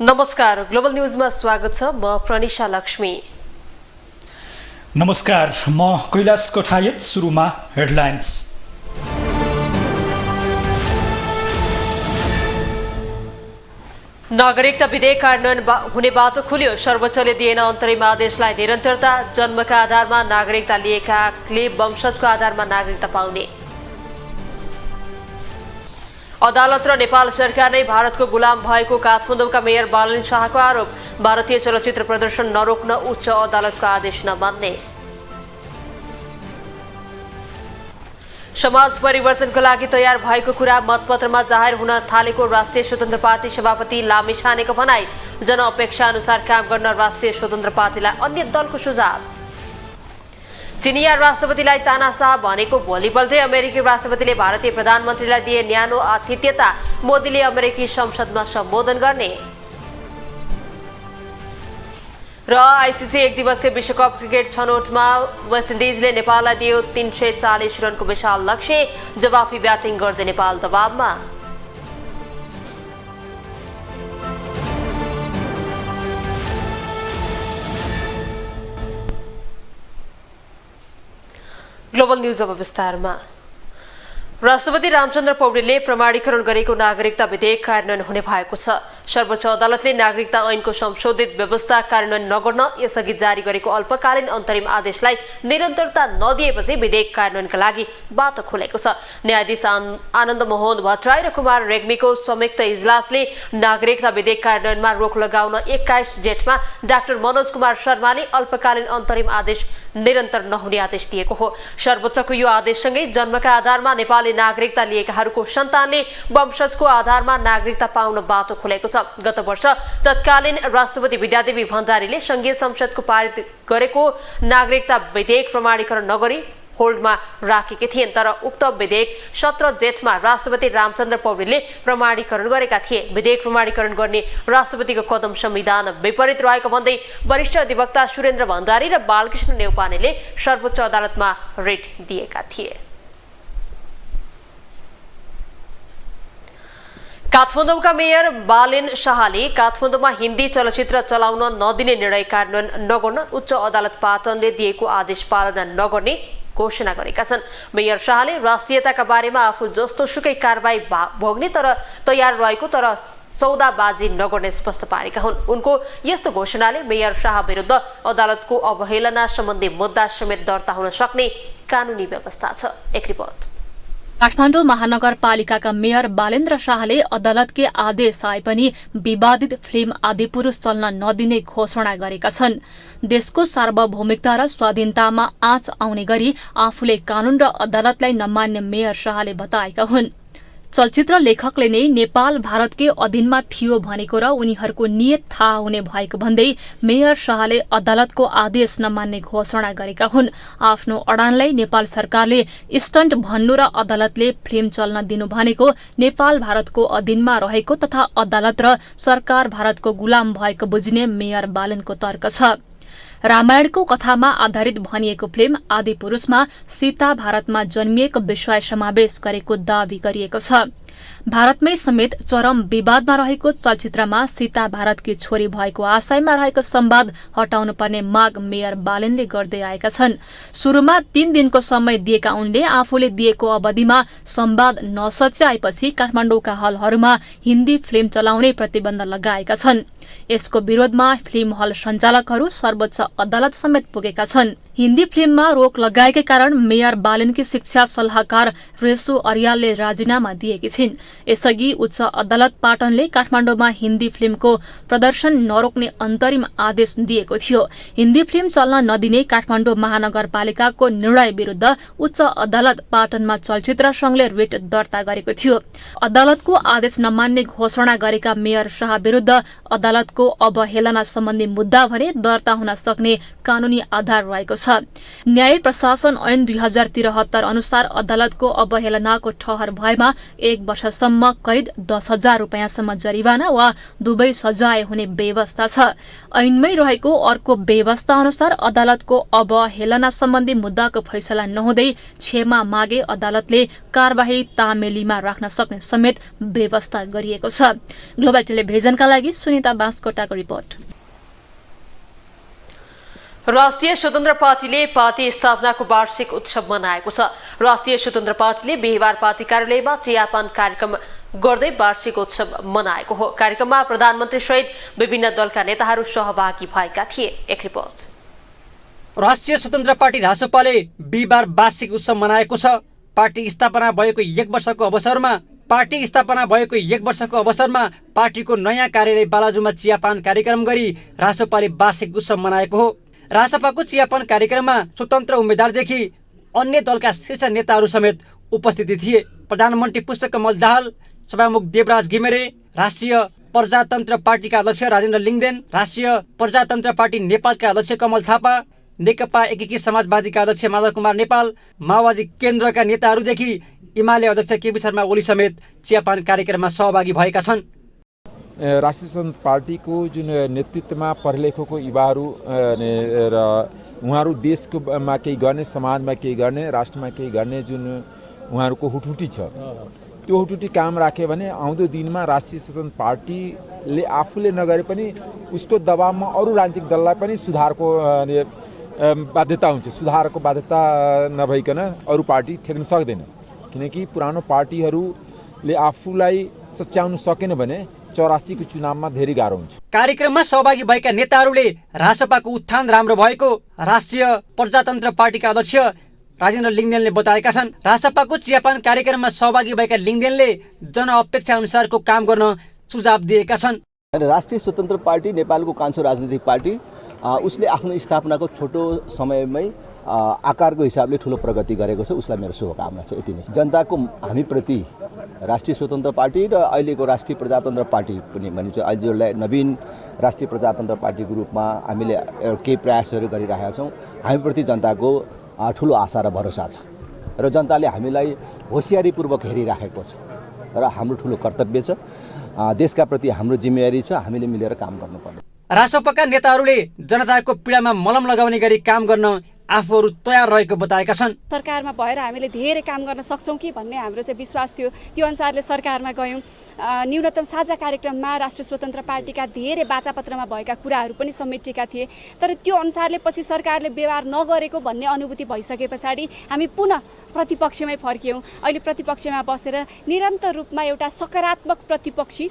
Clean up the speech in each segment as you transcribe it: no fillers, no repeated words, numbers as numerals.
नमस्कार, ग्लोबल न्यूजमा स्वागत छ। म प्रनिशा लक्ष्मी। नमस्कार, म कैलाश कोठायत। सुरुमा हेडलाइन्स। नागरिकता विधेयक कार्यान्वयन हुने बाटो खुल्यो। सर्वोच्चले दिएन अन्तरिम आदेशलाई निरन्तरता। जन्मका आधारमा नागरिकता लिएकाले वंशजको आधारमा नागरिकता पाउने। अदालत र नेपाल सरकार नै भारतको गुलाम भएको काठमाडौँका मेयर बालन शाहको आरोप। भारतीय चलचित्र प्रदर्शन नरोक्न उच्च अदालतको आदेश नमान्ने। समाज परिवर्तनको लागि तयार भएको कुरा मतपत्रमा जाहेर हुन थालेको राष्ट्रिय स्वतन्त्र पार्टी सभापति लामिछानेको भनाई। जनअपेक्षा अनुसार काम गर्न राष्ट्रिय स्वतन्त्र पार्टीलाई अन्य दलको सुझाव। चिनिया राष्ट्रपतिलाई तानाशाह भनेको भोलिपल्टै अमेरिकी राष्ट्रपतिले भारतीय प्रधानमन्त्रीलाई दिए न्यानो आतिथ्यता। मोदीले अमेरिकी संसदमा सम्बोधन गर्ने। र आइसिसी एक दिवसीय विश्वकप क्रिकेट छनौटमा वेस्ट इन्डिजले नेपाललाई दियो 340 रनको विशाल लक्ष्य। जवाफी ब्याटिङ गर्दै नेपाल दबावमा। ग्लोबल न्यूज अब विस्तारमा। राष्ट्रपति रामचन्द्र पौडेलले प्रमाणीकरण गरेको नागरिकता विधेयक कार्यान्वयन हुने भएको छ। सर्वोच्च अदालतले नागरिकता ऐनको संशोधित व्यवस्था कार्यान्वयन नगर्न यसअघि जारी गरेको अल्पकालीन अन्तरिम आदेशलाई निरन्तरता नदिएपछि विधेयक कार्यान्वयनका लागि बाटो खोलेको छ। न्यायाधीश आनन्द मोहन भट्टराई र कुमार रेग्मीको संयुक्त इजलासले नागरिकता विधेयक कार्यान्वयनमा रोक लगाउन 21 जेठमा डाक्टर मनोज कुमार शर्माले अल्पकालीन अन्तरिम आदेश निरन्तर नहुने आदेश दिएको हो। सर्वोच्चको यो आदेशसँगै जन्मका आधारमा नेपाली नागरिकता लिएकाहरूको सन्तानले वंशजको आधारमा नागरिकता पाउन बाटो खोलेको छ। गत वर्ष तत्कालीन राष्ट्रपति विद्यादेवी भण्डारीले संघीय संसदको पारित गरेको नागरिकता विधेयक प्रमाणीकरण नगरी होल्डमा राखेकी थिइन्। तर उक्त विधेयक 17 जेठमा राष्ट्रपति रामचन्द्र पौडेलले प्रमाणीकरण गरेका थिए। विधेयक प्रमाणीकरण गर्ने राष्ट्रपतिको कदम संविधान विपरीत रहेको भन्दै वरिष्ठ अधिवक्ता सुरेन्द्र भण्डारी र बालकृष्ण नेउपानेले सर्वोच्च अदालतमा रिट दिएका थिए। काठमाडौँका मेयर बालेन शाहले काठमाडौँमा हिन्दी चलचित्र चलाउन नदिने निर्णय कार्यान्वयन नगर्न उच्च अदालत पाटनले दिएको आदेश पालना नगर्ने घोषणा गरेका छन्। मेयर शाहले राष्ट्रियताका बारेमा आफू जस्तो सुकै कारबाही भोग्ने तर तयार रहेको तर सौदाबाजी नगर्ने स्पष्ट पारेका हुन्। उनको यस्तो घोषणाले मेयर शाह विरुद्ध अदालतको अवहेलना सम्बन्धी मुद्दा समेत दर्ता हुन सक्ने कानुनी व्यवस्था छ। एक रिपोर्ट। काठमाडौँ महानगरपालिकाका मेयर बालेन्द्र शाहले अदालतकै आदेश आए पनि विवादित फिल्म आदिपुरुष चल्न नदिने घोषणा गरेका छन्। देशको सार्वभौमिकता र स्वाधीनतामा आँच आउने गरी आफूले कानून र अदालतलाई नमान्ने मेयर शाहले बताएका हुन्। चलचित्र लेखकले नै नेपाल भारतकै अधीनमा थियो भनेको र उनीहरूको नियत थाहा हुने भएको भन्दै मेयर शाहले अदालतको आदेश नमान्ने घोषणा गरेका हुन्। आफ्नो अडानलाई नेपाल सरकारले स्टन्ट भन्नु र अदालतले फिल्म चल्न दिनु भनेको नेपाल भारतको अधीनमा रहेको तथा अदालत र सरकार भारतको गुलाम भएको बुझ्ने मेयर बालनको तर्क छ। रामायणको कथामा आधारित भनिएको फिल्म आदिपुरुषमा सीता भारतमा जन्मिएको विषय समावेश गरेको दावी गरिएको छ। भारतमै समेत चरम विवादमा रहेको चलचित्रमा सीता भारतकी छोरी भएको आशयमा रहेको संवाद हटाउनु पर्ने माग मेयर बालेनले गर्दै आएका छन्। सुरुमा 3 दिनको समय दिएका उनले आफूले दिएको अवधिमा संवाद नसच्याएपछि काठमाडौँका हलहरूमा हिन्दी फिल्म चलाउने प्रतिबन्ध लगाएका छन्। यसको विरोधमा फिल्म हल सञ्चालकहरू सर्वोच्च अदालत समेत पुगेका छन्। हिन्दी फिल्ममा रोक लगाएकै कारण मेयर बालेनकी शिक्षा सल्लाहकार रेसु अर्यालले राजीनामा दिएकी छिन्। यसअघि उच्च अदालत पाटनले काठमाडौँमा हिन्दी फिल्मको प्रदर्शन नरोक्ने अन्तरिम आदेश दिएको थियो। हिन्दी फिल्म चल्न नदिने काठमाडौँ महानगरपालिकाको निर्णय विरुद्ध उच्च अदालत पाटनमा चलचित्र संघले रिट दर्ता गरेको थियो। अदालतको आदेश नमान्ने घोषणा गरेका मेयर शाह विरुद्ध अदालतको अवहेलना सम्बन्धी मुद्दा भने दर्ता हुन सक्ने कानूनी आधार रहेको छ। छ। न्याय प्रशासन ऐन 2073 अनुसार अदालतको अवहेलनाको ठहर भएमा 1 वर्षसम्म कैद 10,000 रुपैयाँसम्म जरिवाना वा दुवै सजाय हुने व्यवस्था छ। ऐनमै रहेको अर्को व्यवस्था अनुसार अदालतको अवहेलना सम्बन्धी मुद्दाको फैसला नहुँदै क्षमा मागे अदालतले कारबाही तामेलीमा राख्न सक्ने समेत व्यवस्था गरिएको छ। ग्लोबल टेलिभिजनका लागि सुनिता बास्कोटाको रिपोर्ट। राष्ट्रिय स्वतन्त्र पार्टीले पार्टी स्थापनाको वार्षिक उत्सव मनाएको छ। राष्ट्रिय स्वतन्त्र पार्टीले बिहीबार पार्टी कार्यालयमा चियापान कार्यक्रम गर्दै वार्षिक उत्सव मनाएको हो। कार्यक्रममा प्रधानमन्त्री सहित विभिन्न दलका नेताहरू सहभागी भएका थिए। एक रिपोर्ट। राष्ट्रिय स्वतन्त्र पार्टी रासपाले बिहीबार वार्षिक उत्सव मनाएको छ। पार्टी स्थापना भएको 1 वर्षको अवसरमा पार्टीको नयाँ कार्यालय बालाजुमा चियापान कार्यक्रम गरी रासपाले वार्षिक उत्सव मनाएको हो। रासपाको चियापान कार्यक्रममा स्वतन्त्र उम्मेद्वारदेखि अन्य दलका शीर्ष नेताहरू समेत उपस्थिति थिए। प्रधानमन्त्री पुष्पकमल दाहाल, सभामुख देवराज घिमिरे, राष्ट्रिय प्रजातन्त्र पार्टीका अध्यक्ष राजेन्द्र लिङदेन, राष्ट्रिय प्रजातन्त्र पार्टी नेपालका अध्यक्ष कमल थापा, नेकपा एकीकृत समाजवादीका अध्यक्ष माधव कुमार नेपाल, माओवादी केन्द्रका नेताहरूदेखि एमाले अध्यक्ष केपी शर्मा ओली समेत चियापान कार्यक्रममा सहभागी भएका छन्। राष्ट्रिय स्वतन्त्र पार्टीको जुन नेतृत्वमा पढलेखेको युवाहरू र उहाँहरू देशमा केही गर्ने, समाजमा केही गर्ने, राष्ट्रमा केही गर्ने जुन उहाँहरूको हुटहुटी छ, त्यो हुटहुटी काम राख्यो भने आउँदो दिनमा राष्ट्रिय स्वतन्त्र पार्टीले आफूले नगरे पनि उसको दबावमा अरू राजनीतिक दललाई पनि सुधारको बाध्यता हुन्छ। सुधारको बाध्यता नभइकन अरू पार्टी थेक्न सक्दैन, किनकि पुरानो पार्टीहरूले आफूलाई सच्याउन सकेन भने 84 को चुनावमा धेरै गाह्रो हुन्छ। कार्यक्रममा सहभागी भएका नेताहरूले रासपाको उत्थान राम्रो भएको राष्ट्रिय प्रजातन्त्र पार्टीका अध्यक्ष राजेन्द्र लिङदेनले बताएका छन्। रासपाको चियापान कार्यक्रममा सहभागी भएका लिङदेनले जनअपेक्षा अनुसारको काम गर्न सुझाव दिएका छन्। राष्ट्रिय स्वतन्त्र पार्टी नेपालको कान्छो राजनीतिक पार्टी, उसले आफ्नो स्थापनाको छोटो समयमै आकारको हिसाबले ठुलो प्रगति गरेको छ। उसलाई मेरो शुभकामना छ। यति नै। जनताको हामीप्रति राष्ट्रिय स्वतन्त्र पार्टी र अहिलेको राष्ट्रिय प्रजातन्त्र पार्टी पनि भनिन्छ, अहिलेलाई नवीन राष्ट्रिय प्रजातन्त्र पार्टीको रूपमा हामीले केही प्रयासहरू गरिरहेका छौँ। हामीप्रति जनताको ठुलो आशा र भरोसा छ र जनताले हामीलाई होसियारीपूर्वक हेरिराखेको छ र हाम्रो ठुलो कर्तव्य छ। देशका प्रति हाम्रो जिम्मेवारी छ। हामीले मिलेर काम गर्नुपर्छ। रासपाका नेताहरूले जनताको पीडामा मलम लगाउने गरी काम गर्न आफूहरू तयार रहेको बताएका छन्। सरकारमा भएर हामीले धेरै काम गर्न सक्छौँ कि भन्ने हाम्रो चाहिँ विश्वास थियो। त्यो अनुसारले सरकारमा गयौँ। न्यूनतम साझा कार्यक्रममा राष्ट्रिय स्वतन्त्र पार्टीका धेरै बाचापत्रमा भएका कुराहरू पनि समेटिएका थिए। तर त्यो अनुसारले पछि सरकारले व्यवहार नगरेको भन्ने अनुभूति भइसके पछाडि हामी पुनः प्रतिपक्षमै फर्क्यौँ। अहिले प्रतिपक्षमा बसेर निरन्तर रूपमा एउटा सकारात्मक प्रतिपक्षी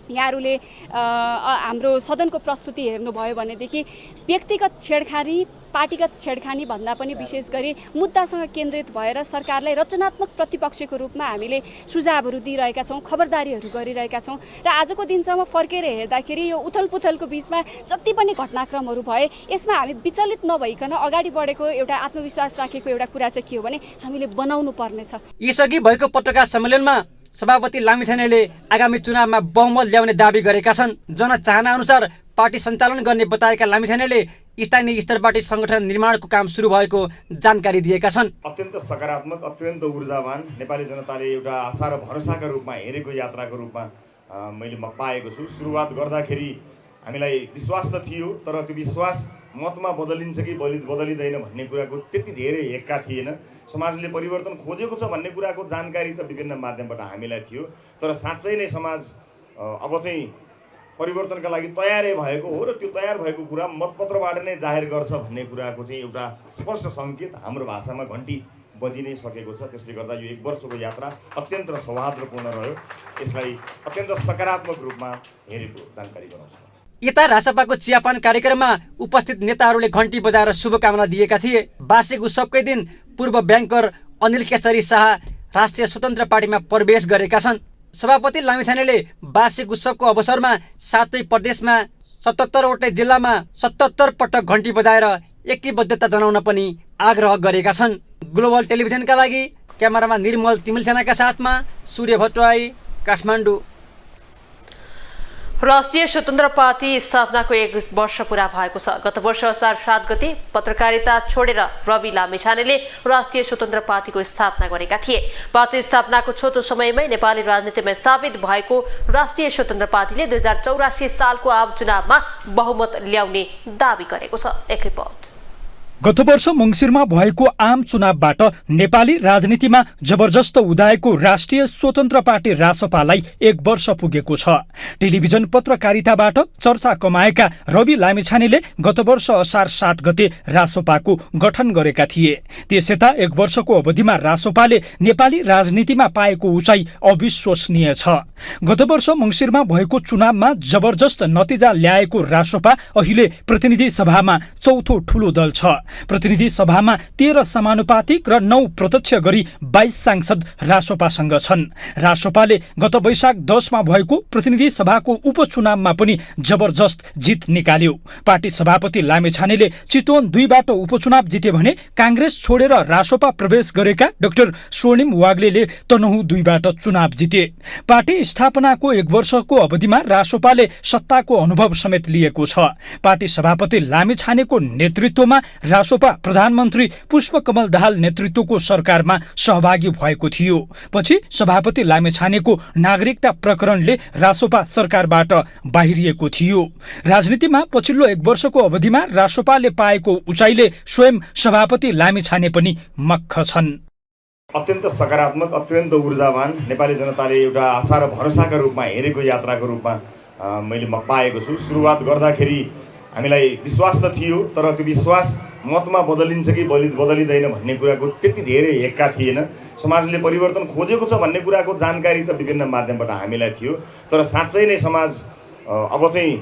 यहाँहरूले हाम्रो सदनको प्रस्तुति हेर्नुभयो भनेदेखि व्यक्तिगत छेडखानी, पार्टीगत छेडखानी भन्दा पनि विशेष गरी मुद्दासँग केन्द्रित भएर सरकारलाई रचनात्मक प्रतिपक्षको रूपमा हामीले सुझावहरू दिइरहेका छौँ, खबरदारीहरू गरिरहेका छौँ। र आजको दिनसम्म फर्केर हेर्दाखेरि यो उथलपुथलको बिचमा जति पनि घटनाक्रमहरू भए यसमा हामी विचलित नभइकन अगाडि बढेको एउटा आत्मविश्वास राखेको एउटा कुरा चाहिँ के हो भने हामीले बनाउनु पर्नेछ। यसअघि भएको पत्रकार सम्मेलनमा सभापति लामिछानेले आगामी चुनावमा बहुमत ल्याउने दावी गरेका छन्। जनचाहना अनुसार पार्टी सञ्चालन गर्ने बताएका लामिछानेले स्थानीय स्तरबाट संगठन निर्माणको काम सुरु भएको जानकारी दिएका छन्। अत्यन्त सकारात्मक, अत्यन्त ऊर्जावान, नेपाली जनताले एउटा आशा र भरोसाका रूपमा हेरेको यात्राको रूपमा मैले पाएको छु। सुरुवात गर्दाखेरि हामीलाई विश्वास त थियो, तर त्यो विश्वास मतमा बदलिन्छ कि बदलिँदैन भन्ने कुराको त्यति धेरै एक्का थिएन। समाजले परिवर्तन खोजेको छ भन्ने कुराको जानकारी त विभिन्न माध्यमबाट हामीलाई थियो, तर साँच्चै नै समाज अब चाहिँ परिवर्तनका लागि तयारै भएको हो र त्यो तयार भएको कुरा मतपत्रबाट नै जाहेर गर्छ भन्ने कुराको चाहिँ एउटा स्पष्ट सङ्केत हाम्रो भाषामा घन्टी बजि नै सकेको छ। त्यसले गर्दा यो 1 वर्षको यात्रा अत्यन्त सौहार्दपूर्ण रह्यो। यसलाई अत्यन्त सकारात्मक रूपमा हेरेको जानकारी गराउँछ। यता रासपाको चियापान कार्यक्रममा उपस्थित नेताहरूले घन्टी बजाएर शुभकामना दिएका थिए। वार्षिक उत्सवकै दिन पूर्व ब्याङ्कर अनिल केसरी शाह राष्ट्रिय स्वतन्त्र पार्टीमा प्रवेश गरेका छन्। सभापति लामिछानेले वार्षिक उत्सवको अवसरमा 7 प्रदेशमा 77 वटै जिल्लामा 77 पटक घन्टी बजाएर एकीबद्धता जनाउन पनि आग्रह गरेका छन्। ग्लोबल टेलिभिजनका लागि क्यामेरामा निर्मल तिमिल सेनाका साथमा सूर्य भट्टराई, काठमाडौँ। राष्ट्रिय स्वतन्त्र पार्टी स्थापनाको 1 वर्ष पूरा भएको छ। गत वर्ष असार 7 गते पत्रकारिता छोडेर रवि लामिछानेले राष्ट्रिय स्वतन्त्र पार्टीको स्थापना गरेका थिए। पार्टी स्थापनाको छोटो समयमै नेपाली राजनीतिमा स्थापित भएको राष्ट्रिय स्वतन्त्र पार्टीले 2084 सालको आम चुनावमा बहुमत ल्याउने दावी गरेको छ। एक रिपोर्ट। गत वर्ष मङ्सिरमा भएको आम चुनावबाट नेपाली राजनीतिमा जबरजस्त उदाएको राष्ट्रिय स्वतन्त्र पार्टी रासपालाई 1 वर्ष पुगेको छ। टेलिभिजन पत्रकारिताबाट चर्चा कमाएका रवि लामिछानेले गत वर्ष असार 7 गते रासपाको गठन गरेका थिए। त्यसयता 1 वर्षको अवधिमा रासपाले नेपाली राजनीतिमा पाएको उचाइ अविश्वसनीय छ। गत वर्ष मङ्सिरमा भएको चुनावमा जबरजस्त नतिजा ल्याएको रासपा अहिले प्रतिनिधि सभामा चौथो ठूलो दल छ। प्रतिनिधि सभामा 13 समानुपातिक र 9 प्रत्यक्ष गरी 22 सांसद रासपासँग छन्। रासपाले गत वैशाख 10 मा भएको प्रतिनिधि सभाको उपचुनावमा पनि जबरजस्त जित निकाल्यो। पार्टी सभापति लामिछानेले चितवन 2 बाट उपचुनाव जिते भने कांग्रेस छोडेर रासपा प्रवेश गरेका डाक्टर स्वर्णिम वाग्लेले तनहुँ 2 बाट चुनाव जिते। पार्टी स्थापनाको 1 वर्षको अवधिमा रासपाले सत्ताको अनुभव समेत लिएको छ। पार्टी सभापति लामिछानेको नेतृत्वमा रासपा प्रधानमन्त्री पुष्पकमल दाहाल नेतृत्वको सरकारमा सहभागी भएको थियो। पछि सभापति लामिछानेको नागरिकता प्रकरणले रासपा सरकारबाट बाहिरिएको थियो। राजनीतिमा पछिल्लो 1 वर्षको अवधिमा रासपाले पाएको उचाइले स्वयं सभापति लामिछाने पनि मक्ख छन्। अत्यन्त सकारात्मक, अत्यन्त ऊर्जावान, नेपाली जनताले एउटा आशा र भरोसाका रूपमा हेरेको यात्राको रूपमा मैले पाएको छु। सुरुवात गर्दाखेरि हामीलाई विश्वास त थियो, तर त्यो विश्वास मतमा बदलिन्छ कि बदलिँदैन भन्ने कुराको त्यति धेरै हेक्का थिएन। समाजले परिवर्तन खोजेको छ भन्ने कुराको जानकारी त विभिन्न माध्यमबाट हामीलाई थियो, तर साँच्चै नै समाज अब चाहिँ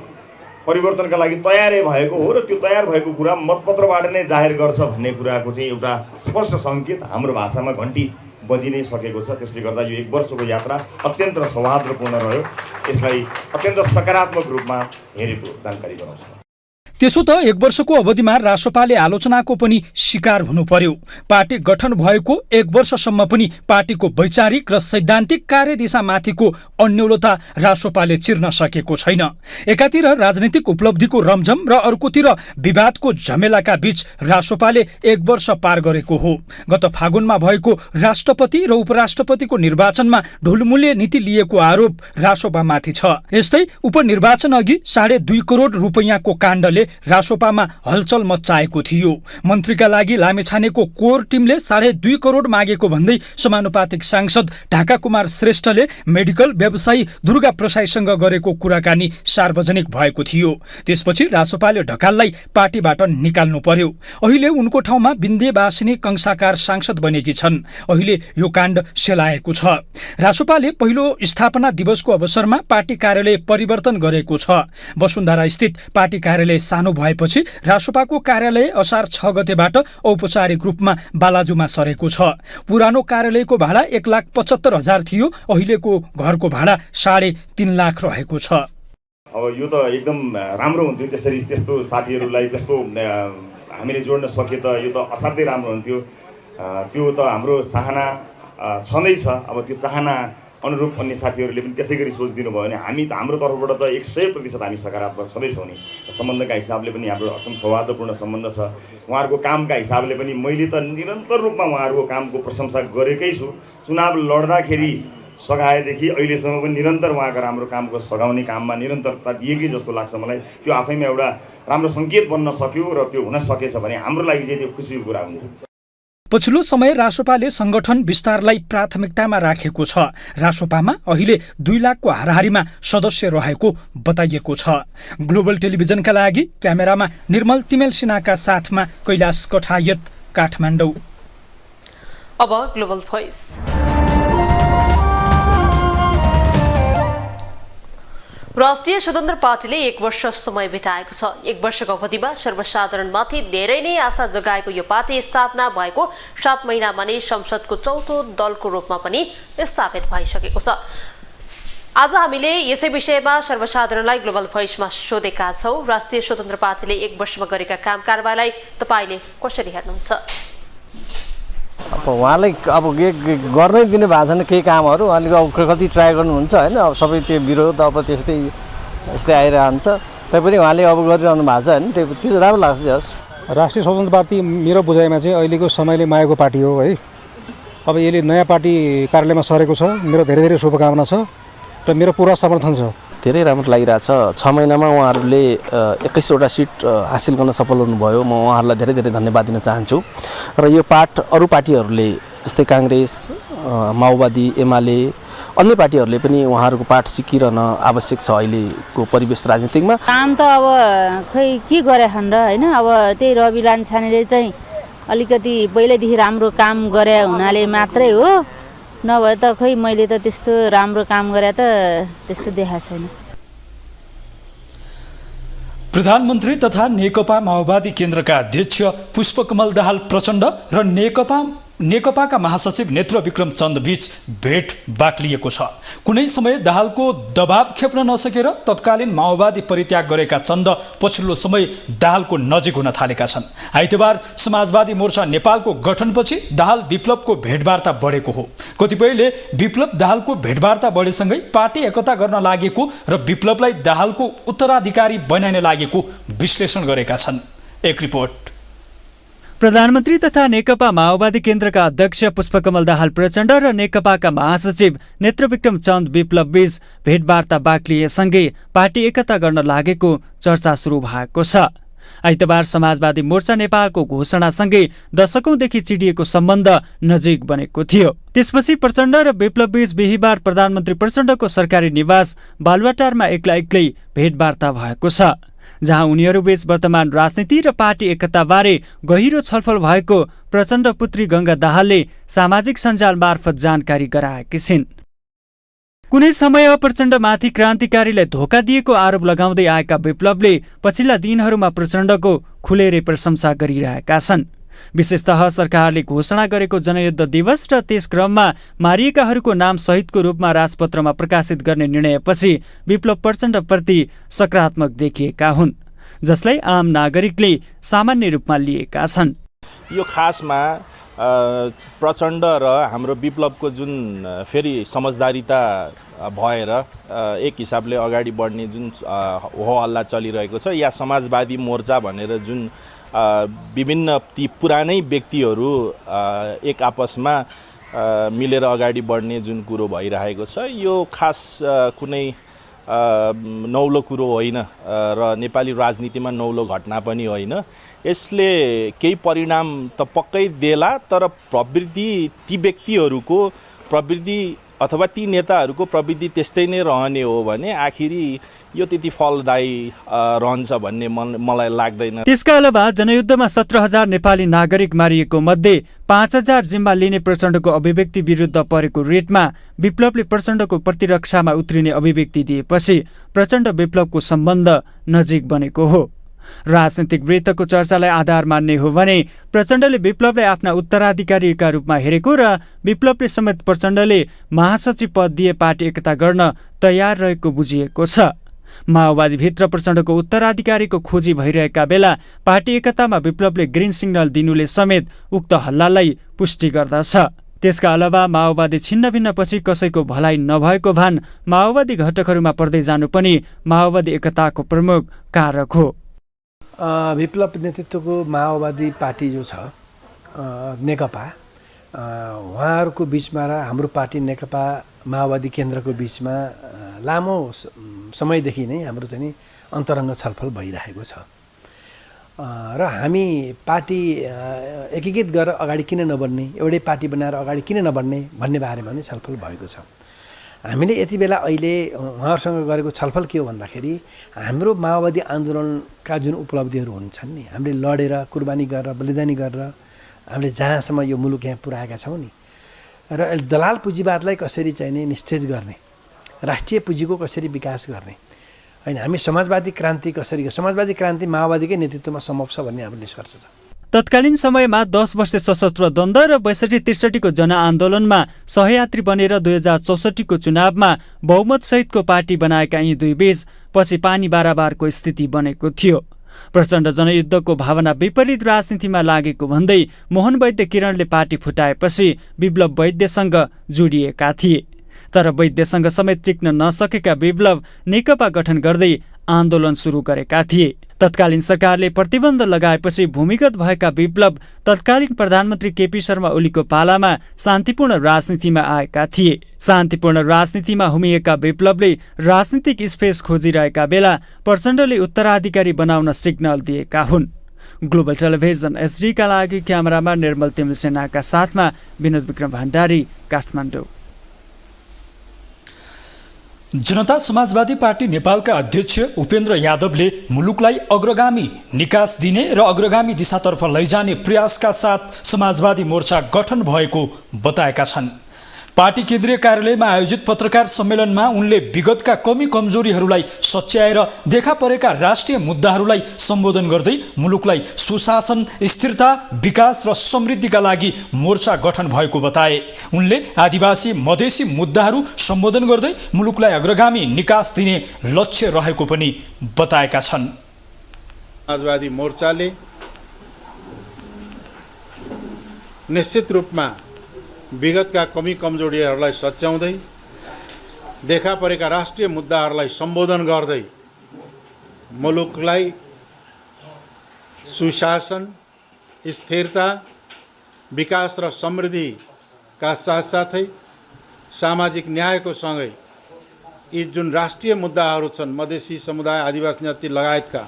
परिवर्तनका लागि तयारै भएको हो र त्यो तयार भएको कुरा मतपत्रबाट नै जाहेर गर्छ भन्ने कुराको चाहिँ एउटा स्पष्ट सङ्केत हाम्रो भाषामा घन्टी बजि नै सकेको छ। त्यसले गर्दा यो 1 वर्षको यात्रा अत्यन्त सौहार्दपूर्ण रह्यो। यसलाई अत्यन्त सकारात्मक रूपमा हेरेको जानकारी गराउँछ। त्यसो त 1 वर्षको अवधिमा रासपाले आलोचनाको पनि शिकार हुनु पर्यो। पार्टी गठन भएको 1 वर्षसम्म पनि पार्टीको वैचारिक र सैद्धान्तिक कार्यदिशामाथिको अन्योलता रासपाले चिर्न सकेको छैन। एकातिर राजनीतिक उपलब्धिको रमझम र अर्कोतिर विवादको झमेलाका बीच रासपाले 1 वर्ष पार गरेको हो। गत फागुनमा भएको राष्ट्रपति र उपराष्ट्रपतिको निर्वाचनमा ढुलमुले नीति लिएको आरोप रासपामाथि छ। यस्तै उपनिर्वाचन अघि 2.5 करोड रुपैयाँको काण्डले रासपामा हलचल मच्चाएको थियो। मन्त्रीका लागि लामिछानेको कोर टिमले 2.5 करोड मागेको भन्दै समानुपातिक सांसद ढाका कुमार श्रेष्ठले मेडिकल व्यवसायी दुर्गा प्रसाईसँग गरेको कुराकानी सार्वजनिक भएको थियो। त्यसपछि रासपाले ढकाललाई पार्टीबाट निकाल्नु पर्यो। अहिले उनको ठाउँमा विन्ध्यवासिनी कंसाकार सांसद बनेकी छन्। अहिले यो काण्ड सेलाएको छ। रासपाले पहिलो स्थापना दिवसको अवसरमा पार्टी कार्यालय परिवर्तन गरेको छ। वसुन्धरा स्थित पार्टी कार्यालय सानो भएपछि रासपाको कार्यालय असार 6 गतेबाट औपचारिक रूपमा बालाजुमा सरेको छ। पुरानो कार्यालयको भाडा 1,75,000 थियो। अहिलेको घरको भाडा 3.5 लाख रहेको छ। अब यो त एकदम राम्रो हुन्थ्यो, त्यसरी त्यस्तो साथीहरूलाई त्यस्तो हामीले जोड्न सके त यो त असाध्यै राम्रो हुन्थ्यो। त्यो त हाम्रो चाहना छँदैछ। अब त्यो चाहना अनुरूप अन्य साथीहरूले पनि त्यसै गरी सोचिदिनु भयो भने हाम्रो तर्फबाट त 100% हामी सकारात्मक छँदैछौँ नि। सम्बन्धका हिसाबले पनि हाम्रो एकदम सौहार्दपूर्ण सम्बन्ध छ। उहाँहरूको कामका हिसाबले पनि मैले त निरन्तर रूपमा उहाँहरूको कामको प्रशंसा गरेकै छु। चुनाव लड्दाखेरि सघाएदेखि अहिलेसम्म पनि निरन्तर उहाँको राम्रो कामको सघाउने काममा निरन्तरता दिएकै जस्तो लाग्छ मलाई। त्यो आफैमा एउटा राम्रो सङ्केत बन्न सक्यो र त्यो हुन सकेछ भने हाम्रो लागि चाहिँ त्यो खुसीको कुरा हुन्छ। पछिल्लो समय रासपाले संगठन विस्तारलाई प्राथमिकतामा राखेको छ। रासपामा अहिले 2 लाखको हाराहारीमा सदस्य रहेको बताइएको छ। ग्लोबल टेलिभिजनका लागि क्यामेरामा निर्मल तिमेल सिन्हाका साथमा कैलाश कठायत, काठमाडौँ। अब ग्लोबल भोइस। राष्ट्रिय स्वतन्त्र पार्टीले 1 वर्ष समय बिताएको छ। 1 वर्षको अवधिमा सर्वसाधारणमाथि धेरै नै आशा जगाएको यो पार्टी स्थापना भएको 7 महिनामा नै संसदको चौथो दलको रूपमा पनि स्थापित भइसकेको छ। आज हामीले यसै विषयमा सर्वसाधारणलाई ग्लोबल भोइसमा सोधेका छौँ। राष्ट्रिय स्वतन्त्र पार्टीले 1 वर्षमा गरेका काम कारबाहीलाई तपाईले कसरी हेर्नुहुन्छ? अब उहाँलाई अब गर्नै दिने भएको छैन केही कामहरू। अलिक अब कति ट्राई गर्नुहुन्छ होइन। अब सबै त्यो विरोध अब त्यस्तै यस्तै आइरहन्छ। तैपनि उहाँले अब गरिरहनु भएको छ होइन, त्यो राम्रो लाग्छ। जस राष्ट्रिय स्वतन्त्र पार्टी मेरो बुझाइमा चाहिँ अहिलेको समयले मागेको पार्टी हो है। अब यसले नयाँ पार्टी कार्यालयमा सरेको छ, मेरो धेरै धेरै शुभकामना छ र मेरो पुरा समर्थन छ। धेरै राम्रो लागिरहेछ। 6 महिनामा उहाँहरूले 21वटा सिट हासिल गर्न सफल हुनुभयो। म उहाँहरूलाई धेरै धेरै धन्यवाद दिन चाहन्छु। र यो पाठ अरू पार्टीहरूले जस्तै काङ्ग्रेस, माओवादी, एमाले, अन्य पार्टीहरूले पनि उहाँहरूको पाठ सिकिरहन आवश्यक छ अहिलेको परिवेश राजनीतिकमा। काम त अब खै के गरे हन् र होइन। अब त्यही रवि लामिछानेले चाहिँ अलिकति पहिल्यैदेखि राम्रो काम गरे हुनाले मात्रै हो, नभए त खै मैले त त्यस्तो राम्रो काम गरे त त्यस्तो देखाएको छैन। प्रधानमन्त्री तथा नेकपा माओवादी केन्द्रका अध्यक्ष पुष्पकमल दाहाल प्रचण्ड र नेकपाका महासचिव नेत्र विक्रम चन्द बीच भेट बाक्लिएको छ। कुनै समय दाहालको दबाव खेप्न नसकेर तत्कालीन माओवादी परित्याग गरेका चन्द पछिल्लो समय दाहालको नजिक हुन थालेका छन्। आइतबार समाजवादी मोर्चा नेपालको गठनपछि दाहाल विप्लवको भेटवार्ता बढेको हो। कतिपयले विप्लव दाहालको भेटवार्ता बढेसँगै पार्टी एकता गर्न लागेको र विप्लवलाई दाहालको उत्तराधिकारी बनाइन लागेको विश्लेषण गरेका छन्। एक रिपोर्ट। प्रधानमन्त्री तथा नेकपा माओवादी केन्द्रका अध्यक्ष पुष्पकमल दाहाल प्रचण्ड र नेकपाका महासचिव नेत्रविक्रम चन्द विप्लव बीच भेटवार्ता बाक्लिएसँगै पार्टी एकता गर्न लागेको चर्चा सुरु भएको छ। आइतबार समाजवादी मोर्चा नेपालको घोषणासँगै दशकौंदेखि चिडिएको सम्बन्ध नजिक बनेको थियो। त्यसपछि प्रचण्ड र विप्लव बीच बिहिबार प्रधानमन्त्री प्रचण्डको सरकारी निवास बालुवाटारमा एक्लै एक्लै भेटवार्ता भएको छ, जहाँ उनीहरूबीच वर्तमान राजनीति र पार्टी एकताबारे गहिरो छलफल भएको प्रचण्ड पुत्री गंगा दाहालले सामाजिक सञ्जाल मार्फत जानकारी गराएकी छिन्। कुनै समय प्रचण्डमाथि क्रान्तिकारीलाई धोका दिएको आरोप लगाउँदै आएका विप्लवले पछिल्ला दिनहरूमा प्रचण्डको खुलेरै प्रशंसा गरिरहेका छन्। विशेषतः सरकारले घोषणा गरेको जनयुद्ध दिवस र त्यस क्रममा मारिएकाहरूको नाम सहितको रूपमा राजपत्रमा प्रकाशित गर्ने निर्णयपछि विप्लव प्रचण्डप्रति सकारात्मक देखिएका हुन्, जसलाई आम नागरिकले सामान्य रूपमा लिएका छन्। यो खासमा प्रचण्ड र हाम्रो विप्लवको जुन फेरि समझदारीता भएर एक हिसाबले अगाडि बढ्ने जुन हो हल्ला चलिरहेको छ, या समाजवादी मोर्चा भनेर जुन विभिन्न ती पुरानै व्यक्तिहरू एक आपसमा मिलेर अगाडि बढ्ने जुन कुरो भइरहेको छ, यो खास कुनै नौलो कुरो होइन र नेपाली राजनीतिमा नौलो घटना पनि होइन। यसले केही परिणाम त पक्कै देला, तर प्रवृत्ति ती व्यक्तिहरूको प्रवृत्ति अथवा ती नेताहरूको प्रवृत्ति त्यस्तै नै रहने हो भने आखिरी यो त्यति फलदायी रहन्छ भन्ने मलाई लाग्दैन। त्यसका अलावा जनयुद्धमा 17,000 नेपाली नागरिक मारिएको मध्ये 5,000 जिम्मा लिने प्रचण्डको अभिव्यक्ति विरुद्ध परेको रेटमा विप्लवले प्रचण्डको प्रतिरक्षामा उत्रिने अभिव्यक्ति दिएपछि प्रचण्ड विप्लवको सम्बन्ध नजिक बनेको हो। राजनीतिक वृत्तको चर्चालाई आधार मान्ने हो भने प्रचण्डले विप्लवलाई आफ्ना उत्तराधिकारीका रूपमा हेरेको र विप्लवले समेत प्रचण्डले महासचिव पद दिए पार्टी एकता गर्न तयार रहेको बुझिएको छ। माओवादीभित्र प्रचण्डको उत्तराधिकारीको खोजी भइरहेका बेला पार्टी एकतामा विप्लवले ग्रिन सिग्नल दिनुले समेत उक्त हल्लालाई पुष्टि गर्दछ। त्यसका अलावा माओवादी छिन्नभिन्नपछि कसैको भलाइ नभएको भान माओवादी घटकहरूमा पर्दै जानु पनि माओवादी एकताको प्रमुख कारक हो। विप्लव नेतृत्वको माओवादी पार्टी जो छ नेकपा, उहाँहरूको बिचमा र हाम्रो पार्टी नेकपा माओवादी केन्द्रको बिचमा लामो समयदेखि नै हाम्रो चाहिँ अन्तरङ्ग छलफल भइरहेको छ र हामी पार्टी एकीकृत गरेर अगाडि किन नबढ्ने, एउटै पार्टी बनाएर अगाडि किन नबढ्ने भन्ने बारेमा नै छलफल भएको छ। हामीले यति बेला अहिले उहाँहरूसँग गरेको छलफल के हो भन्दाखेरि हाम्रो माओवादी आन्दोलनका जुन उपलब्धिहरू हुन्छन् नि, हामीले लडेर कुर्बानी गरेर बलिदानी गरेर हामीले जहाँसम्म यो मुलुक यहाँ पुर्याएका छौँ नि, र दलाल पुँजीवादलाई कसरी चाहिँ निस्तेज गर्ने, राष्ट्रिय पुँजीको कसरी विकास गर्ने, होइन हामी समाजवादी क्रान्ति कसरी, समाजवादी क्रान्ति माओवादीकै नेतृत्वमा सम्भव छ भन्ने हाम्रो निष्कर्ष छ। तत्कालीन समयमा 10 वर्ष सशस्त्र द्वन्द्व र 62-63 को जनआन्दोलनमा सहयात्री बनेर 2064 को चुनावमा बहुमत सहितको पार्टी बनाएका यी दुई बीच पछि पानी बाराबारको स्थिति बनेको थियो। प्रचण्ड जनयुद्धको भावना विपरीत राजनीतिमा लागेको भन्दै मोहन वैद्य किरणले पार्टी फुटाएपछि विप्लव वैद्यसँग जोडिएका थिए। तर वैद्यसँग समेत टिक्न नसकेका विप्लव नेकपा गठन गर्दै आन्दोलन सुरु गरेका थिए। तत्कालीन सरकारले प्रतिबन्ध लगाएपछि भूमिगत भएका विप्लव तत्कालीन प्रधानमन्त्री केपी शर्मा ओलीको पालामा शान्तिपूर्ण राजनीतिमा आएका थिए। शान्तिपूर्ण राजनीतिमा हुमिएका विप्लवले राजनीतिक स्पेस खोजिरहेका बेला प्रचण्डले उत्तराधिकारी बनाउन सिग्नल दिएका हुन्। ग्लोबल टेलिभिजन एसडीका लागि क्यामेरामा निर्मल तिमसेनाका साथमा विनोद विक्रम भण्डारी, काठमाडौँ। जनता समाजवादी पार्टी नेपालका अध्यक्ष उपेन्द्र यादवले मुलुकलाई अग्रगामी निकास दिने र अग्रगामी दिशातर्फ लैजाने प्रयासका साथ समाजवादी मोर्चा गठन भएको बताएका छन्। पार्टी केन्द्रीय कार्यालयमा आयोजित पत्रकार सम्मेलनमा उनले विगतका कमी कमजोरीहरूलाई सच्याएर देखा परेका राष्ट्रिय मुद्दाहरूलाई सम्बोधन गर्दै मुलुकलाई सुशासन, स्थिरता, विकास र समृद्धिका लागि मोर्चा गठन भएको बताए। उनले आदिवासी मधेसी मुद्दाहरू सम्बोधन गर्दै मुलुकलाई अग्रगामी निकास दिने लक्ष्य रहेको पनि बताएका छन्। समाजवादी मोर्चाले निश्चित रूपमा विगतका कमी कमजोरीहरूलाई सच्याउँदै देखा परेका राष्ट्रिय मुद्दाहरूलाई सम्बोधन गर्दै मुलुकलाई सुशासन, स्थिरता, विकास र समृद्धिका साथसाथै सामाजिक न्यायको सँगै यी जुन राष्ट्रिय मुद्दाहरू छन् मधेसी समुदाय, आदिवासी जाति लगायतका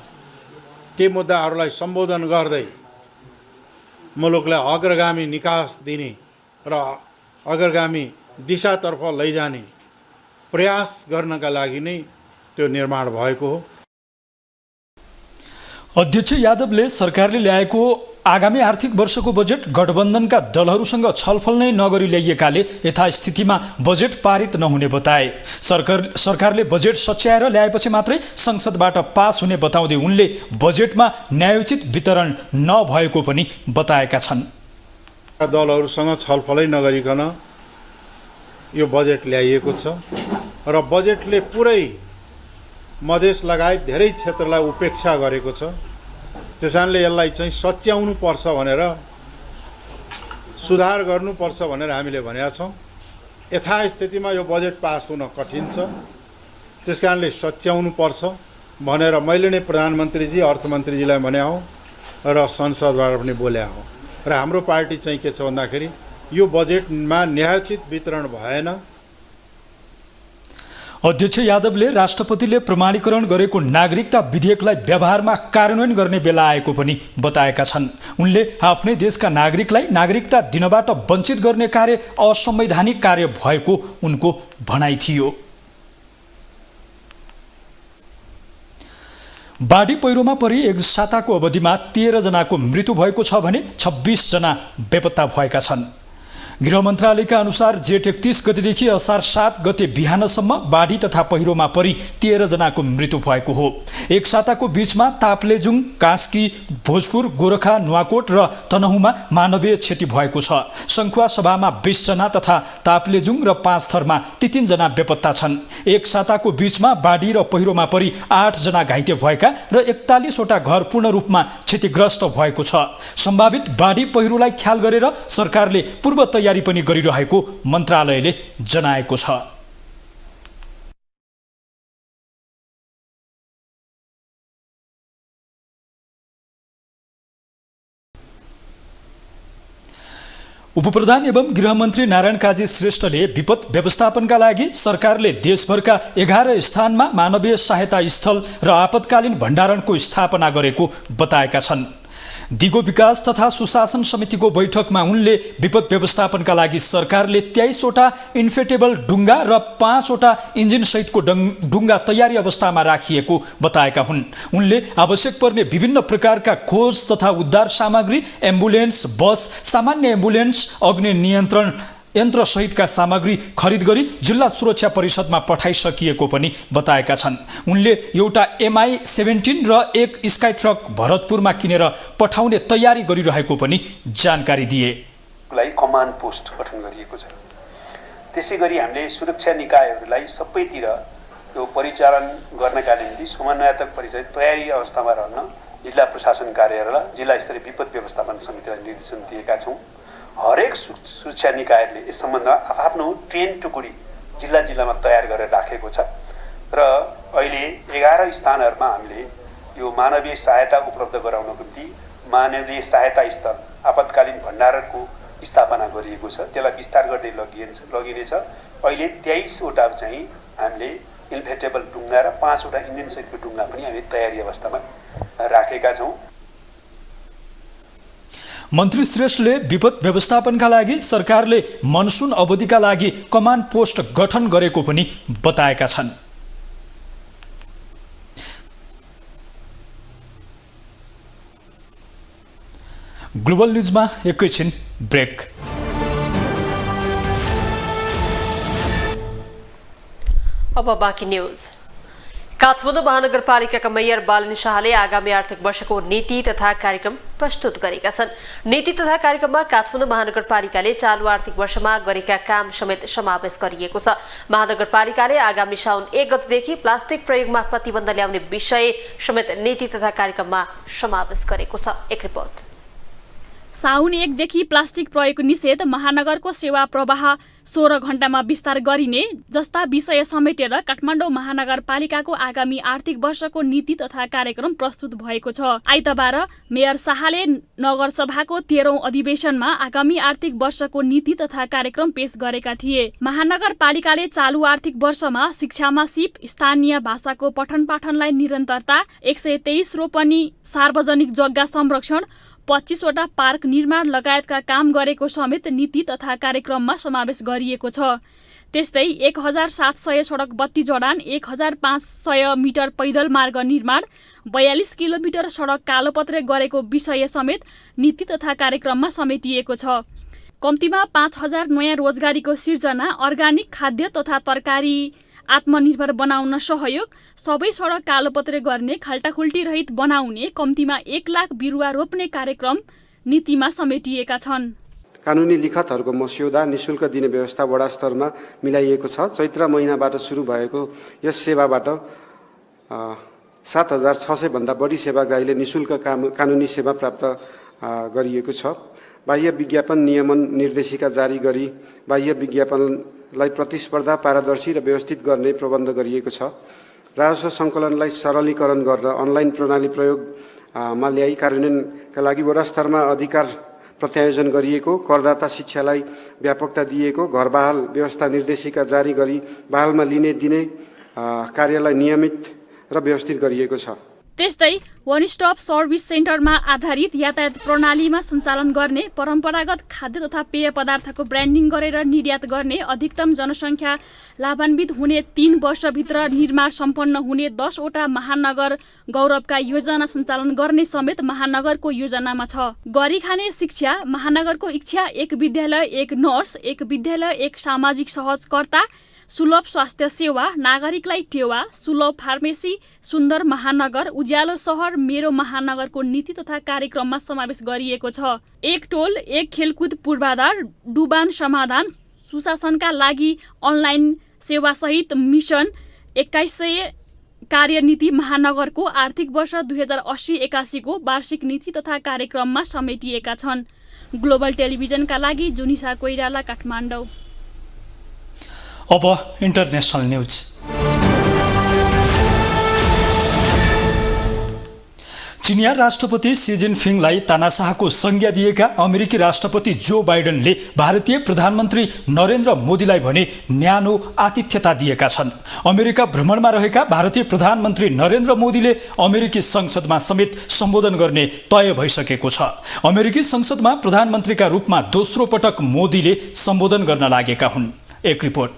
ती मुद्दाहरूलाई सम्बोधन गर्दै मुलुकलाई अग्रगामी निकास दिने र अग्रगामी दिशातर्फ लैजाने प्रयास गर्नका लागि नै त्यो निर्माण भएको हो। अध्यक्ष यादवले सरकारले ल्याएको आगामी आर्थिक वर्षको बजेट गठबन्धनका दलहरूसँग छलफल नै नगरी ल्याइएकाले यथास्थितिमा बजेट पारित नहुने बताए। सरकारले बजेट सच्याएर ल्याएपछि मात्रै संसदबाट पास हुने बताउँदै उनले बजेटमा न्यायोचित वितरण नभएको पनि बताएका छन्। दलहरूसँग छलफलै नगरिकन यो बजेट ल्याइएको छ र बजेटले पुरै मधेस लगायत धेरै क्षेत्रलाई उपेक्षा गरेको छ। त्यसैले यसलाई चाहिँ सच्याउनु पर्छ भनेर, सुधार गर्नुपर्छ भनेर हामीले भनेका छौँ। यथास्थितिमा यो बजेट पास हुन कठिन छ, त्यसकारणले सच्याउनु पर्छ भनेर मैले नै प्रधानमन्त्रीजी, अर्थमन्त्रीजीलाई भने हो र संसदबाट पनि बोले हो। र हाम्रो पार्टी चाहिँ के छ भन्दाखेरि यो बजेटमा न्यायोचित वितरण भएन। अध्यक्ष यादवले राष्ट्रपतिले प्रमाणीकरण गरेको नागरिकता विधेयकलाई व्यवहारमा कार्यान्वयन गर्ने बेला आएको पनि बताएका छन्। उनले आफ्नै देशका नागरिकलाई नागरिकता दिनबाट वञ्चित गर्ने कार्य असंवैधानिक कार्य भएको उनको भनाइ थियो। बाढी पहिरोमा परि एक साताको अवधिमा 13 जनाको मृत्यु भएको छ भने 26 जना बेपत्ता भएका छन्। गृह मन्त्रालयका अनुसार जेठ 31 गतेदेखि असार 7 गते बिहानसम्म बाढी तथा पहिरोमा परि 13 जनाको मृत्यु भएको हो। एक साताको बीचमा ताप्लेजुङ, कास्की, भोजपुर, गोरखा, नुवाकोट र तनहुँमा मानवीय क्षति भएको छ। सङ्खुवा सभामा 20 जना तथा ताप्लेजुङ र पाँचथरमा 3 जना बेपत्ता छन्। एक साताको बीचमा बाढी र पहिरोमा परि 8 जना घाइते भएका र 41 वटा घर पूर्ण रूपमा क्षतिग्रस्त भएको छ। सम्भावित बाढी पहिरोलाई ख्याल गरेर सरकारले पूर्व तयारी पनि गरिरहेको मन्त्रालयले जनाएको छ। उपप्रधान एवं गृहमन्त्री नारायण काजी श्रेष्ठले विपद व्यवस्थापनका लागि सरकारले देशभरका 11 स्थानमा मानवीय सहायता स्थल र आपतकालीन भण्डारणको स्थापना गरेको बताएका छन्। दिगो विकास तथा सुशासन समितिको बैठकमा उनले विपद व्यवस्थापनका लागि सरकारले 23 वटा इन्फेटेबल डुङ्गा र 5 वटा इन्जिन सहितको डुङ्गा तयारी अवस्थामा राखिएको बताएका हुन्। उनले आवश्यक पर्ने विभिन्न प्रकारका खोज तथा उद्धार सामग्री, एम्बुलेन्स, बस, सामान्य एम्बुलेन्स, अग्नि नियन्त्रण यन्त्र सहितका सामग्री खरिद गरी जिल्ला सुरक्षा परिषदमा पठाइसकिएको पनि बताएका छन्। उनले एउटा MI-17 र एक स्काई ट्रक भरतपुरमा किनेर पठाउने तयारी गरिरहेको पनि जानकारी दिए। कमान्ड पोस्ट गठन गरिएको छ। त्यसैगरी हामीले सुरक्षा निकायहरूलाई सबैतिर यो परिचालन गर्नका निम्ति समन्वयात्मक परिचय तयारी अवस्थामा रहन जिल्ला प्रशासन कार्यालय, जिल्ला स्तरीय विपद व्यवस्थापन समितिलाई निर्देशन दिएका छौँ। हरेक सुरक्षा निकायले यस सम्बन्धमा आफ्नो ट्रेन टुकडी जिल्ला जिल्लामा तयार गरेर राखेको छ र अहिले 11 स्थानहरूमा हामीले यो मानवीय सहायता उपलब्ध गराउनको निम्ति मानवीय सहायता स्थल आपतकालीन भण्डारणको स्थापना गरिएको छ। त्यसलाई विस्तार गर्दै लगिनेछ। अहिले 23 वटा चाहिँ हामीले इन्फेक्टेबल ढुङ्गा र 5 वटा इन्जिन सहितको ढुङ्गा पनि हामी तयारी अवस्थामा राखेका छौँ। मन्त्री श्रेष्ठले विपद व्यवस्थापनका लागि सरकारले मनसुन अवधिका लागि कमान्ड पोस्ट गठन गरेको पनि बताएका छन्। ग्लोबल न्यूजमा एकैछिन ब्रेक। अब बाँकी न्यूज। काठमाडौँ महानगरपालिकाका मेयर बालन शाहले आगामी आर्थिक वर्षको नीति तथा कार्यक्रम प्रस्तुत गरेका छन्। नीति तथा कार्यक्रममा काठमाडौँ महानगरपालिकाले चालु आर्थिक वर्षमा गरेका काम समेत समावेश गरिएको छ। महानगरपालिकाले आगामी साउन 1 गतेदेखि प्लास्टिक प्रयोगमा प्रतिबन्ध ल्याउने विषय समेत नीति तथा कार्यक्रममा समावेश गरेको छ। एक रिपोर्ट। साउन 1 देखि प्लास्टिक प्रयोगको निषेध, महानगरको सेवा प्रवाह 16 घण्टामा विस्तार गरिने जस्ता विषय समेटेर काठमाडौँ महानगरपालिकाको आगामी आर्थिक वर्षको नीति तथा कार्यक्रम प्रस्तुत भएको छ। आइतबार मेयर शाहले नगरसभाको 13औं अधिवेशनमा आगामी आर्थिक वर्षको नीति तथा कार्यक्रम पेश गरेका थिए। महानगरपालिकाले चालु आर्थिक वर्षमा शिक्षामा सिप, स्थानीय भाषाको पठन पाठनलाई निरन्तरता, 123 रोपनी, सार्वजनिक जग्गा संरक्षण, 25 वटा पार्क निर्माण लगायतका काम गरेको समेत नीति तथा कार्यक्रममा समावेश गरिएको छ। त्यस्तै 1700 सडक बत्ती जडान, 1500 मिटर पैदल मार्ग निर्माण, 42 किलोमिटर सडक कालोपत्रे गरेको विषय समेत नीति तथा कार्यक्रममा समेटिएको छ। कम्तीमा 5000 नयाँ रोजगारीको सिर्जना, अर्गानिक खाद्य तथा तरकारी आत्मनिर्भर बनाउन सहयोग, सबै सडक कालोपत्रे गर्ने, खाल्टाखुल्टी रहित बनाउने, कम्तीमा 1 लाख बिरुवा रोप्ने कार्यक्रम नीतिमा समेटिएका छन्। कानुनी लिखतहरूको मस्यौदा निशुल्क दिने व्यवस्था वडा स्तरमा मिलाइएको छ। चैत्र महिनाबाट सुरु भएको यस सेवाबाट 7600 भन्दा बढी सेवाग्राहीले निशुल्क कानुनी सेवा प्राप्त गरिएको छ। बाह्य विज्ञापन नियमन निर्देशिका जारी गरी बाह्य विज्ञापनलाई प्रतिस्पर्धा, पारदर्शी र व्यवस्थित गर्ने प्रबन्ध गरिएको छ। राजस्व सङ्कलनलाई सरलीकरण गर्न अनलाइन प्रणाली प्रयोगमा ल्याई कार्यान्वयनका लागि वडा स्तरमा अधिकार प्रत्यायोजन गरिएको, करदाता शिक्षालाई व्यापकता दिएको, घरबहाल व्यवस्था निर्देशिका जारी गरी बहालमा लिने दिने कार्यलाई नियमित र व्यवस्थित गरिएको छ। त्यस्तै वन स्टप सर्भिस सेन्टरमा आधारित यातायात प्रणालीमा सञ्चालन गर्ने, परम्परागत खाद्य तथा पेय पदार्थको ब्रान्डिङ गरेर निर्यात गर्ने, अधिकतम जनसङ्ख्या लाभान्वित हुने 3 वर्षभित्र निर्माण सम्पन्न हुने 10 वटा महानगर गौरवका योजना सञ्चालन गर्ने समेत महानगरको योजनामा छ। गरी खाने शिक्षा, महानगरको इच्छा 1 विद्यालय 1 नर्स, 1 विद्यालय 1 सामाजिक सहजकर्ता, सुलभ स्वास्थ्य सेवा, नागरिकलाई टेवा, सुलभ फार्मेसी, सुन्दर महानगर, उज्यालो सहर, मेरो महानगरको नीति तथा कार्यक्रममा समावेश गरिएको छ। 1 टोल 1 खेलकुद पूर्वाधार, डुबान समाधान, सुशासनका लागि अनलाइन सेवासहित मिसन 2100 कार्यनीति महानगरको आर्थिक वर्ष 2080-81 को वार्षिक नीति तथा कार्यक्रममा समेटिएका छन्। ग्लोबल टेलिभिजनका लागि जुनिसा कोइराला, काठमाडौँ। अब इन्टरनेसनल न्यूज। चिनिया राष्ट्रपति सी जिनपिङलाई तानाशाहको संज्ञा दिएका अमेरिकी राष्ट्रपति जो बाइडेनले भारतीय प्रधानमन्त्री नरेन्द्र मोदीलाई भने न्यानो आतिथ्यता दिएका छन्। अमेरिका भ्रमणमा रहेका भारतीय प्रधानमन्त्री नरेन्द्र मोदीले अमेरिकी संसदमा समेत सम्बोधन गर्ने तय भइसकेको छ। अमेरिकी संसदमा प्रधानमन्त्रीका रूपमा दोस्रो पटक मोदीले सम्बोधन गर्न लागेका हुन्। एक रिपोर्ट।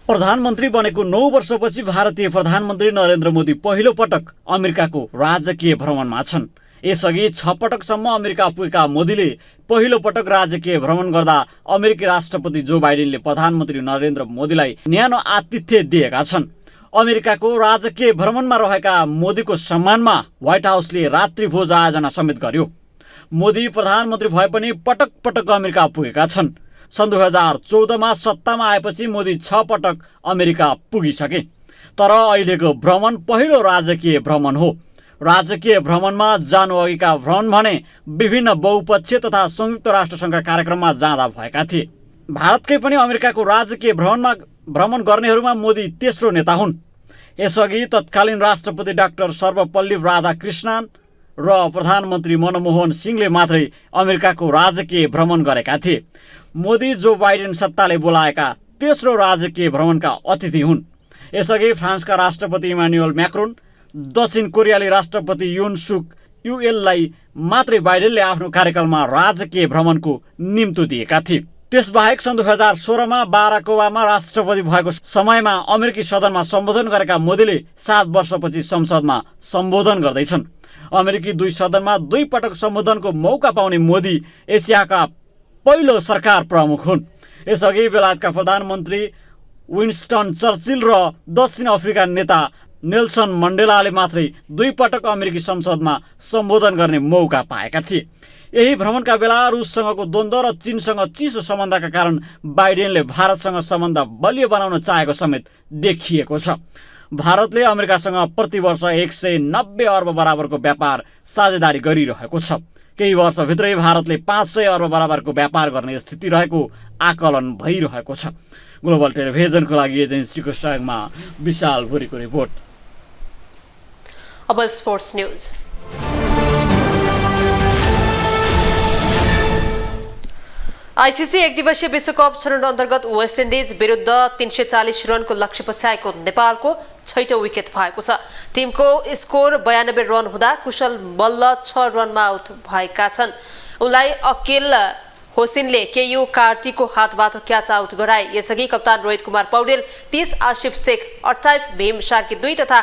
प्रधानमन्त्री बनेको 9 वर्षपछि भारतीय प्रधानमन्त्री नरेन्द्र मोदी पहिलो पटक अमेरिकाको राजकीय भ्रमणमा छन्। यसअघि 6 पटकसम्म अमेरिका पुगेका मोदीले पहिलो पटक राजकीय भ्रमण गर्दा अमेरिकी राष्ट्रपति जो बाइडेनले प्रधानमन्त्री नरेन्द्र मोदीलाई न्यानो आतिथ्य दिएका छन्। अमेरिकाको राजकीय भ्रमणमा रहेका मोदीको सम्मानमा व्हाइट हाउसले रात्रि भोज आयोजना समेत गर्यो। मोदी प्रधानमन्त्री भए पनि पटक पटक अमेरिका पुगेका छन्। सन् 2014मा सत्तामा आएपछि मोदी 6 पटक अमेरिका पुगिसके। तर अहिलेको भ्रमण पहिलो राजकीय भ्रमण हो। राजकीय भ्रमणमा जानु अघिका भ्रमण भने विभिन्न बहुपक्षीय तथा संयुक्त राष्ट्रसङ्घका कार्यक्रममा जाँदा भएका थिए। भारतकै पनि अमेरिकाको राजकीय भ्रमणमा भ्रमण गर्नेहरूमा मोदी तेस्रो नेता हुन्। यसअघि तत्कालीन राष्ट्रपति डाक्टर सर्वपल्ली राधाकृष्णन र प्रधानमन्त्री मनमोहन सिंहले मात्रै अमेरिकाको राजकीय भ्रमण गरेका थिए। मोदी जो बाइडेन सत्ताले बोलाएका तेस्रो राजकीय भ्रमणका अतिथि हुन्। यसअघि फ्रान्सका राष्ट्रपति इमानुएल म्याक्रोन, दक्षिण कोरियाली राष्ट्रपति युन सुक युएललाई मात्रै बाइडेनले आफ्नो कार्यकालमा राजकीय भ्रमणको निम्तो दिएका थिए। त्यसबाहेक सन् 2016मा बाराक ओबामा राष्ट्रपति भएको समयमा अमेरिकी सदनमा सम्बोधन गरेका मोदीले 7 वर्षपछि संसदमा सम्बोधन गर्दैछन्। अमेरिकी दुई सदनमा 2 पटक सम्बोधनको मौका पाउने मोदी एसियाका पहिलो सरकार प्रमुख हुन्। यसअघि बेलायतका प्रधानमन्त्री विन्स्टन चर्चिल र दक्षिण अफ्रिका नेता नेल्सन मण्डेलाले मात्रै 2 पटक अमेरिकी संसदमा सम्बोधन गर्ने मौका पाएका थिए। यही भ्रमणका बेला रुससँगको द्वन्द्व र चीनसँग चिसो सम्बन्धका कारण बाइडेनले भारतसँग सम्बन्ध बलियो बनाउन चाहेको समेत देखिएको छ। भारतले अमेरिकासँग प्रति वर्ष 190 अर्ब बराबरको व्यापार साझेदारी गरिरहेको छ। केही वर्षभित्रै भारतले 500 अर्ब बराबरको व्यापार गर्ने स्थिति रहेको आकलन भइरहेको छ। ग्लोबल टेलिभिजनको लागि एजेन्सीको सहयोगमा विशाल भुरीको रिपोर्ट। अब स्पोर्ट्स न्यूज। आईसीसी एकदिवसीय विश्वकप छनौट अन्तर्गत वेस्ट इन्डिज विरुद्ध 340 रनको लक्ष्य पछ्याएको नेपालको 6औं विकेट भएको छ। टिमको स्कोर 92 रन हुँदा कुशल मल्ल 6 रनमा आउट भएका छन्। उनलाई अकिल होसिनले केयू कार्टीको हातबाट क्याच आउट गराए। यसअघि कप्तान रोहित कुमार पौडेल 30, आसिफ शेख 28, भीम सार्की 2 तथा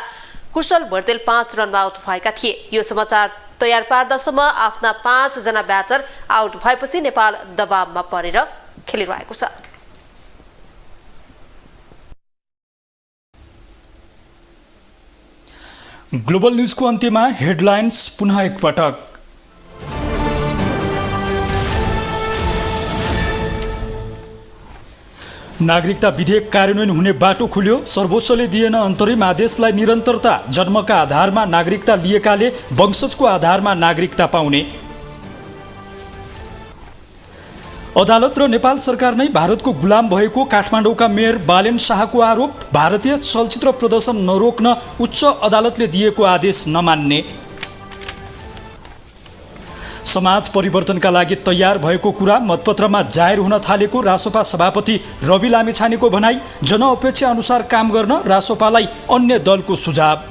कुशल भर्तेल 5 रनमा आउट भएका थिए। यो समाचार तयार पार्दासम्म आफ्ना 5 जना ब्याटर आउट भएपछि नेपाल दबावमा परेर खेलिरहेको छ। ग्लोबल न्यूजको अन्त्यमा हेडलाइन्स पुनः एकपटक। नागरिकता विधेयक कार्यान्वयन हुने बाटो खुल्यो। सर्वोच्चले दिएन अन्तरिम आदेशलाई निरन्तरता। जन्मका आधारमा नागरिकता लिएकाले वंशजको आधारमा नागरिकता पाउने। अदालत र नेपाल सरकार नै भारतको गुलाम भएको काठमाडौँका मेयर बालेन शाहको आरोप। भारतीय चलचित्र प्रदर्शन नरोक्न उच्च अदालतले दिएको आदेश नमान्ने। समाज परिवर्तनका लागि तयार भएको कुरा मतपत्रमा जाहेर हुन थालेको रासोपा सभापति रवि लामिछानेको भनाई। जनअपेक्षा अनुसार काम गर्न रासोपालाई अन्य दलको सुझाव।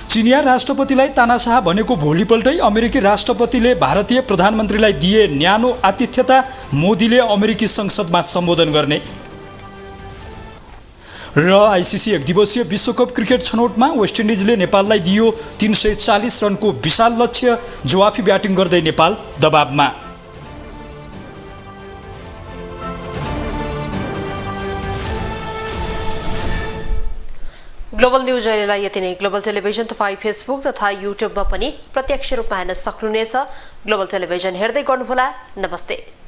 चिनिया राष्ट्रपतिलाई तानाशाह भनेको भोलिपल्टै अमेरिकी राष्ट्रपतिले भारतीय प्रधानमन्त्रीलाई दिए न्यानो आतिथ्यता। मोदीले अमेरिकी संसदमा सम्बोधन गर्ने। र आईसीसी एकदिवसीय विश्वकप क्रिकेट छनौटमा वेस्ट इन्डिजले नेपाललाई दियो 340 रनको विशाल लक्ष्य। जवाफी ब्याटिङ गर्दै नेपाल दबावमा। ग्लोबल न्यूज अहिलेलाई यति नै। ग्लोबल टेलिभिजन तपाईँ फेसबुक तथा युट्युबमा पनि प्रत्यक्ष रूपमा हेर्न सक्नुहुनेछ। ग्लोबल टेलिभिजन हेर्दै गर्नुहोला। नमस्ते।